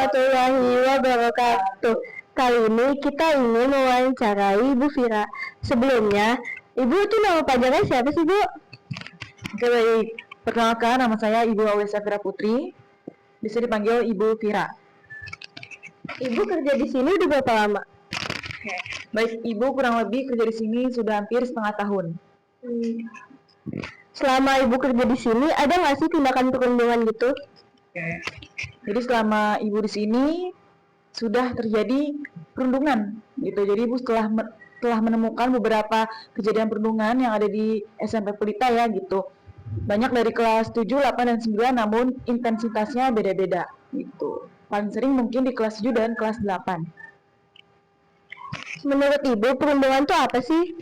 warahmatullahi wabarakatuh. Kali ini kita ingin mewawancarai Ibu Vira. Sebelumnya, Ibu itu nama panjangnya siapa sih, Bu? Oke, baik. Perkenalkan, nama saya Ibu Awesa Vira Putri. Bisa dipanggil Ibu Vira. Ibu kerja di sini udah berapa lama? Oke. Baik, Ibu kurang lebih kerja di sini sudah hampir setengah tahun. Selama Ibu kerja di sini, ada nggak sih tindakan perundungan gitu? Oke. Jadi selama Ibu di sini sudah terjadi perundungan gitu. Jadi Ibu telah menemukan beberapa kejadian perundungan yang ada di SMP Pelita ya gitu. Banyak dari kelas 7, 8, dan 9 namun intensitasnya beda-beda gitu. Paling sering mungkin di kelas 7 dan kelas 8. Menurut Ibu, perundungan itu apa sih?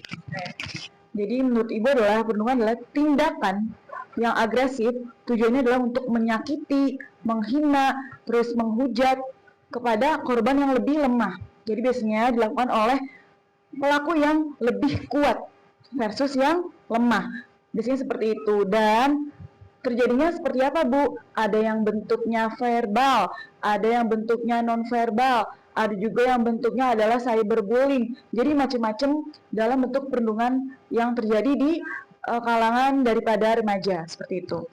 Jadi menurut Ibu perundungan adalah tindakan yang agresif, tujuannya adalah untuk menyakiti, menghina, terus menghujat kepada korban yang lebih lemah. Jadi biasanya dilakukan oleh pelaku yang lebih kuat versus yang lemah. Biasanya seperti itu. Dan terjadinya seperti apa, Bu? Ada yang bentuknya verbal, ada yang bentuknya non-verbal, ada juga yang bentuknya adalah cyberbullying. Jadi macam-macam dalam bentuk perundungan yang terjadi di kalangan daripada remaja, seperti itu.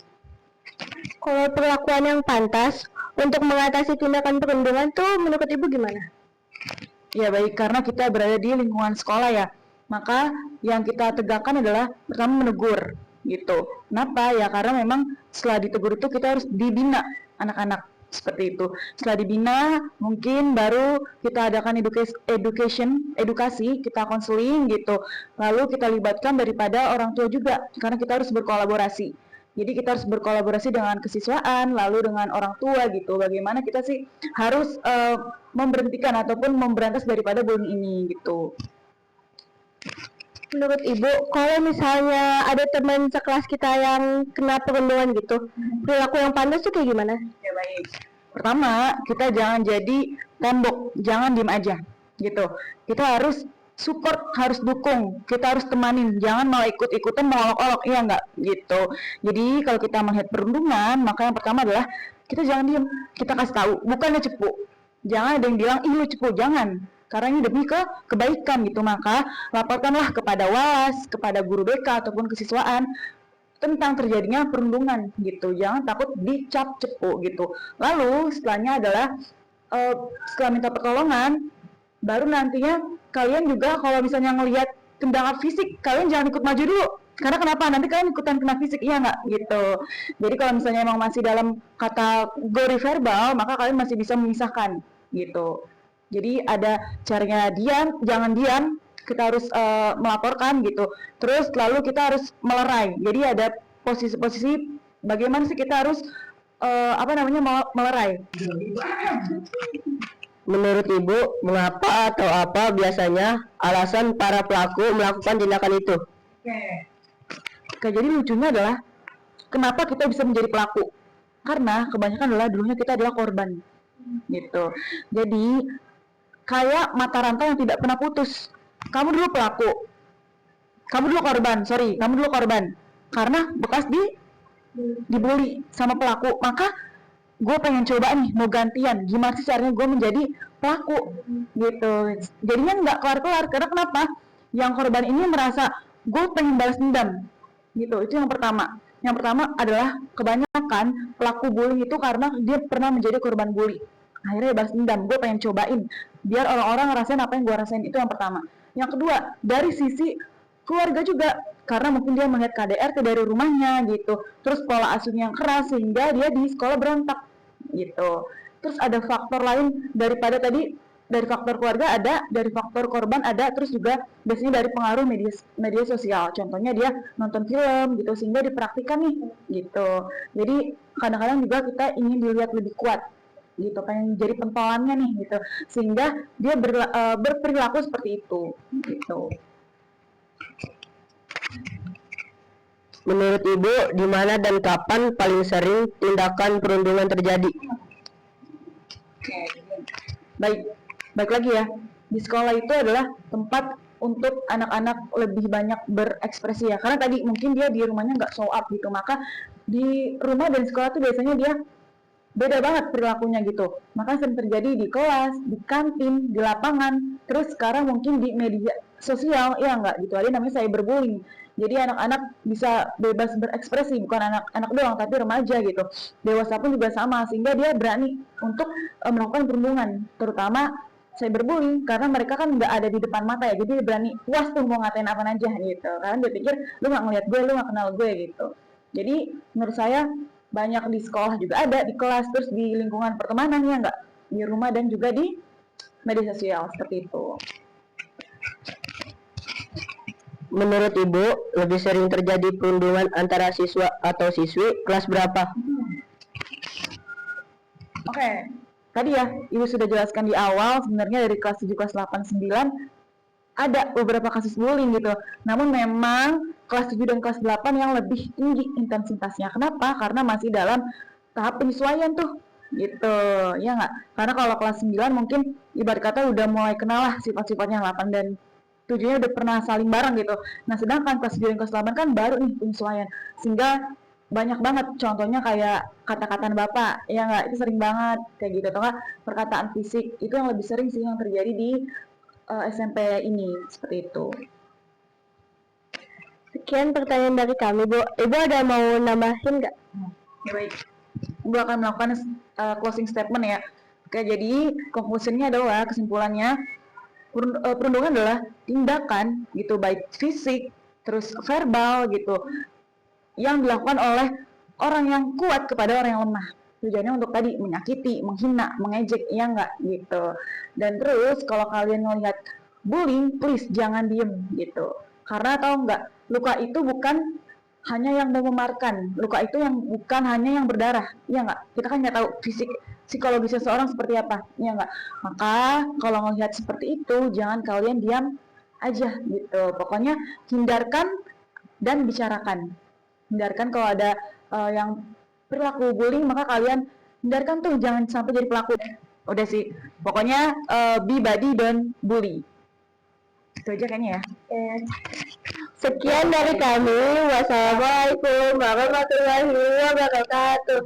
Kalau perlakuan yang pantas untuk mengatasi tindakan perundungan tuh menurut Ibu gimana? Ya baik, karena kita berada di lingkungan sekolah ya, maka yang kita tegakkan adalah pertama menegur gitu. Kenapa? Ya karena memang setelah ditegur itu kita harus dibina anak-anak seperti itu. Setelah dibina, mungkin baru kita adakan edukasi, kita konseling gitu. Lalu kita libatkan daripada orang tua juga, karena kita harus berkolaborasi. Jadi kita harus berkolaborasi dengan kesiswaan, lalu dengan orang tua gitu. Bagaimana kita sih harus memberhentikan ataupun memberantas daripada bullying ini gitu. Menurut Ibu, kalau misalnya ada teman sekelas kita yang kena perundungan gitu, perilaku yang pantas tuh kayak gimana? Ya baik. Pertama, kita jangan jadi tembok, jangan diem aja gitu. Kita harus support, harus dukung, kita harus temanin, jangan malah ikut-ikutan mengolok-olok, iya enggak gitu. Jadi kalau kita melihat perundungan, maka yang pertama adalah kita jangan diem, kita kasih tahu, bukannya cepu. Jangan ada yang bilang, ih lu cepu, jangan. Karena ini demi kebaikan gitu, maka laporkanlah kepada WAS, kepada guru BK ataupun kesiswaan tentang terjadinya perundungan gitu. Jangan takut dicap cepu gitu. Lalu setelahnya adalah setelah minta pertolongan, baru nantinya kalian juga kalau misalnya ngelihat tendangan fisik, kalian jangan ikut maju dulu. Karena kenapa? Nanti kalian ikutan kena fisik, iya nggak? Gitu. Jadi kalau misalnya emang masih dalam kategori verbal, maka kalian masih bisa memisahkan gitu. Jadi ada caranya diam, jangan diam, kita harus melaporkan gitu. Terus lalu kita harus melerai. Jadi ada posisi-posisi bagaimana sih kita harus melerai. Menurut Ibu, mengapa atau apa biasanya alasan para pelaku melakukan tindakan itu? Oke, jadi lucunya adalah kenapa kita bisa menjadi pelaku? Karena kebanyakan adalah dulunya kita adalah korban, gitu. Jadi kayak mata rantai yang tidak pernah putus. Kamu dulu pelaku, kamu dulu korban. Karena bekas dibully sama pelaku, maka gue pengen coba nih mau gantian, gimana sih caranya gue menjadi pelaku gitu. Jadinya nggak kelar-kelar, karena kenapa? Yang korban ini merasa gue pengen balas dendam gitu. Itu yang pertama. Yang pertama adalah kebanyakan pelaku bullying itu karena dia pernah menjadi korban bully, akhirnya balas dendam, gue pengen cobain biar orang-orang ngerasain apa yang gue rasain. Itu yang pertama. Yang kedua, dari sisi keluarga juga, karena mungkin dia melihat KDRT dari rumahnya gitu, terus pola asuhnya yang keras sehingga dia di sekolah berontak gitu. Terus ada faktor lain daripada tadi, dari faktor keluarga ada, dari faktor korban ada, terus juga biasanya dari pengaruh media sosial. Contohnya dia nonton film gitu sehingga dipraktikkan nih gitu. Jadi kadang-kadang juga kita ingin dilihat lebih kuat gitu, pengen jadi pentolannya nih gitu, sehingga dia berperilaku seperti itu gitu. Menurut Ibu, di mana dan kapan paling sering tindakan perundungan terjadi? Baik lagi ya, di sekolah itu adalah tempat untuk anak-anak lebih banyak berekspresi ya, karena tadi mungkin dia di rumahnya nggak show up gitu, maka di rumah dan sekolah tuh biasanya dia beda banget perilakunya gitu. Maka sering terjadi di kelas, di kantin, di lapangan, terus sekarang mungkin di media sosial, ya nggak gitu aja namanya cyberbullying. Jadi anak-anak bisa bebas berekspresi, bukan anak-anak doang, tapi remaja gitu. Dewasa pun juga sama, sehingga dia berani untuk melakukan perundungan, terutama cyberbullying, karena mereka kan nggak ada di depan mata ya, jadi dia berani puas tuh mau ngatain apa aja gitu. Karena dia pikir lu nggak ngeliat gue, lu nggak kenal gue gitu. Jadi menurut saya banyak di sekolah juga ada, di kelas, terus di lingkungan pertemanan ya nggak, di rumah dan juga di media sosial seperti itu. Menurut Ibu, lebih sering terjadi perundungan antara siswa atau siswi kelas berapa? Oke, tadi ya Ibu sudah jelaskan di awal, sebenarnya dari kelas 7, kelas 8, 9 ada beberapa kasus bullying gitu. Namun memang kelas 7 dan kelas 8 yang lebih tinggi intensitasnya. Kenapa? Karena masih dalam tahap penyesuaian tuh gitu, ya nggak? Karena kalau kelas 9 mungkin ibarat kata udah mulai kenal lah sifat-sifatnya, 8 dan 7-nya udah pernah saling bareng gitu. Nah sedangkan kelas 7 dan kelas 8 kan baru nih penyesuaian, sehingga banyak banget contohnya kayak kata-kataan bapak, ya nggak, itu sering banget kayak gitu, atau nggak perkataan fisik, itu yang lebih sering sih yang terjadi di SMP ini, seperti itu. Sekian pertanyaan dari kami, Bu. Ibu ada mau nambahin nggak? Ya baik, Ibu akan melakukan closing statement ya. Oke, jadi conclusionnya adalah, kesimpulannya, perundungan adalah tindakan gitu, baik fisik, terus verbal gitu, yang dilakukan oleh orang yang kuat kepada orang yang lemah. Tujuannya untuk tadi menyakiti, menghina, mengejek, ya enggak gitu. Dan terus kalau kalian melihat bullying, please jangan diem gitu. Karena tahu enggak, luka itu bukan hanya yang mememarkan, luka itu yang bukan hanya yang berdarah, ya enggak. Kita kan nggak tahu fisik psikologis seseorang seperti apa, ya enggak. Maka kalau melihat seperti itu, jangan kalian diam aja gitu. Pokoknya hindarkan dan bicarakan. Hindarkan kalau ada yang perilaku bullying, maka kalian hindarkan tuh, jangan sampai jadi pelaku. Udah sih, pokoknya be buddy don't bully. Itu aja kayaknya ya. Sekian dari kami. Wassalamualaikum warahmatullahi wabarakatuh.